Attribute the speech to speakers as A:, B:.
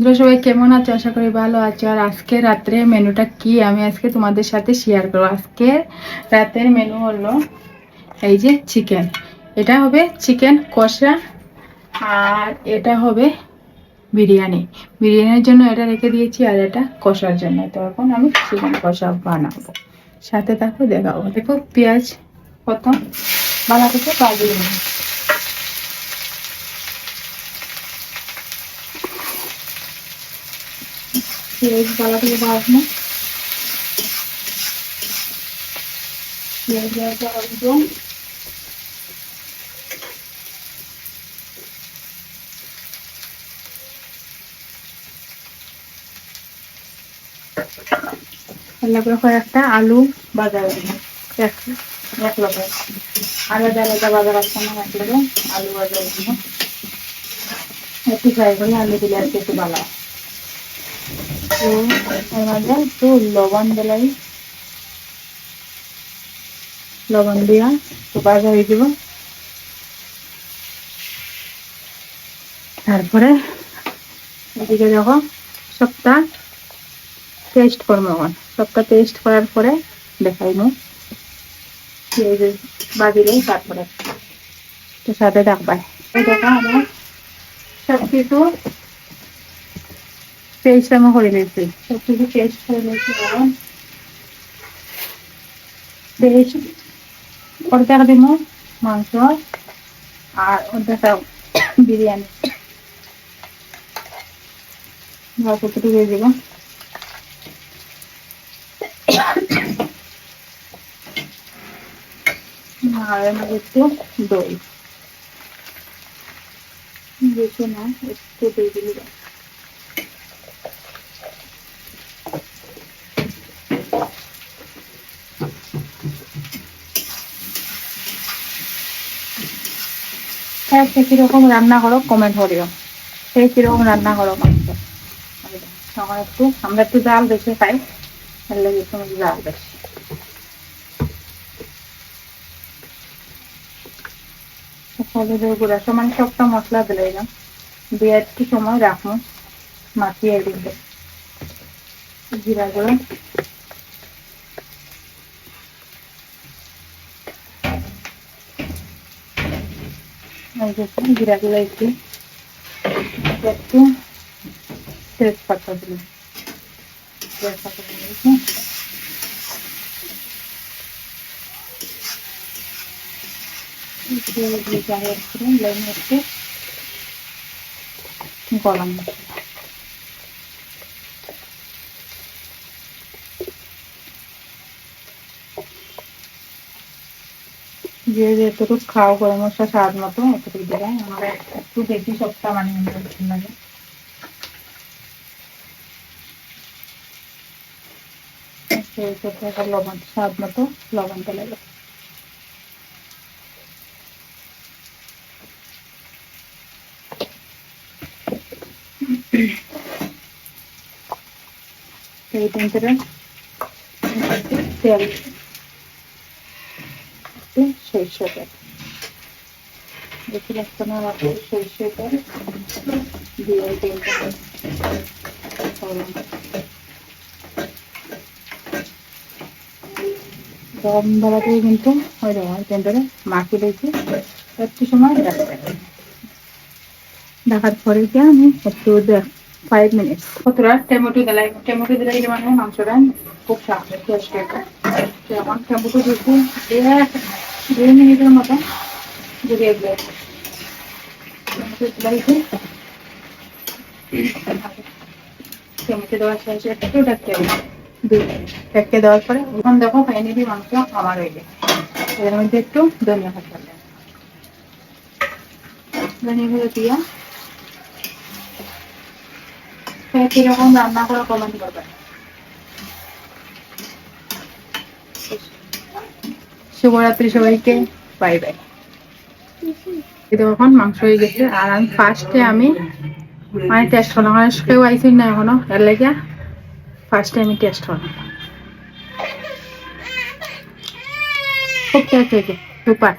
A: তোমরা সবাই কেমন আছো? আশা করি ভালো আছো। আর আজকে রাত্রে মেনুটা কি আমি আজকে তোমাদের সাথে শেয়ার করবো। আজকে রাতের মেনু হলো এই যে চিকেন, এটা হবে চিকেন কষা, আর এটা হবে বিরিয়ানি। বিরিয়ানির জন্য এটা রেখে দিয়েছি, আর এটা কষার জন্য। তো এখন আমি চিকেন কষা বানাবো, সাথে থাকো, দেখাবো। দেখো পেঁয়াজ কত ভালো করে বাজিয়ে নিই। পেঁয়াজ ভালো করে ভাজবো। পেঁয়াজ ভাজবো, কয়েকটা আলু বাজার এক লগে আলাদা আলাদা বাজার আসছে না, এক লগে আলু বাজার দিব। একটু ফ্রাই করে আলু দিলে আর একটু ভালো। তো এর মাঝে একটু লবণ দিলাই, লবণ দিয়া তো ভাজা হয়ে দিব। তারপরে এদিকে দেখো সবটা পেস্ট করবো। এখন সবটা পেস্ট করার পরে দেখাইব বাজিলে, তারপরে তো সাথে থাকবাই। দেখো আমার সব কিছু পেস্ট আমি করে নিয়েছি, সব কিছু পেস্ট করে নিয়েছি। এখন পেস্ট অর্ধেক দিব মাংস, আর অর্ধেক বিরিয়ানি কতটুকু দিয়ে দিব। আর একটু দই, বেশি না, একটু দই দিয়ে দিব। কিরকম রান্না করো কমেন্ট করিও, সেই কিরকম রান্না করো মাংস। তখন একটু আমরা একটু জাল বেশি খাই, এর লাগে একটু জাল বেশি। হলুদের গুঁড়া সমান সবটা মশলা দিলাম, দিয়ে একটু সময় রাখবো মাখিয়ে দিব। জিরা গুঁড়ো, জিরা গুঁড়ো একটু একটু তেজপাতা দিলাম, তেজপাতা দিয়েছি। গরম যে যতটুকু খাও গরম মশলা স্বাদ মতো অতটুকু দিলাম। আমরা একটু বেশি সবটা মানে লাগে। লবণ স্বাদ মতো লবণটা লাগে। এই তিনটে তেল, সরষে তেল বেশি লাগতো না, সরষে তেল দিয়ে গরম বেলাতে কিন্তু ওই তেলটারে মাখিয়ে দিয়েছি। একটু সময় দেখার পরে কি আমি একটু 5 মিনিট কতটা টমেটো দিলাই, টমেটো দিলাই মানে মাংসটা খুব স্বাদ টেস্ট হবে। আমার টমেটো দিয়েছি 2 মিনিটের মতো জুড়িয়ে দিলে টমেটো দিলাইছি। টমেটো দেওয়ার শেষে একটু ঢাকতে হবে, 2 মিনিট ঢাকতে দেওয়ার পরে এখন দেখো ফাইনালি মাংস আমার হয়ে গেছে। এর মধ্যে একটু ধনিয়া পাতা দেব, ধনিয়া পাতা দিয়া কিরকম রান্না করা কমেন্ট করবে। শুভরাত্রি সবাইকে, বাই বাই। এখন মাংস হয়ে গেছে, আর আমি ফার্স্টে আমি মানে টেস্ট করলাম, মানে কেউ আইসি না এখনো, এর লেগে ফার্স্টে আমি টেস্ট করলাম। খুব টেস্ট হয়েছে, সুপার।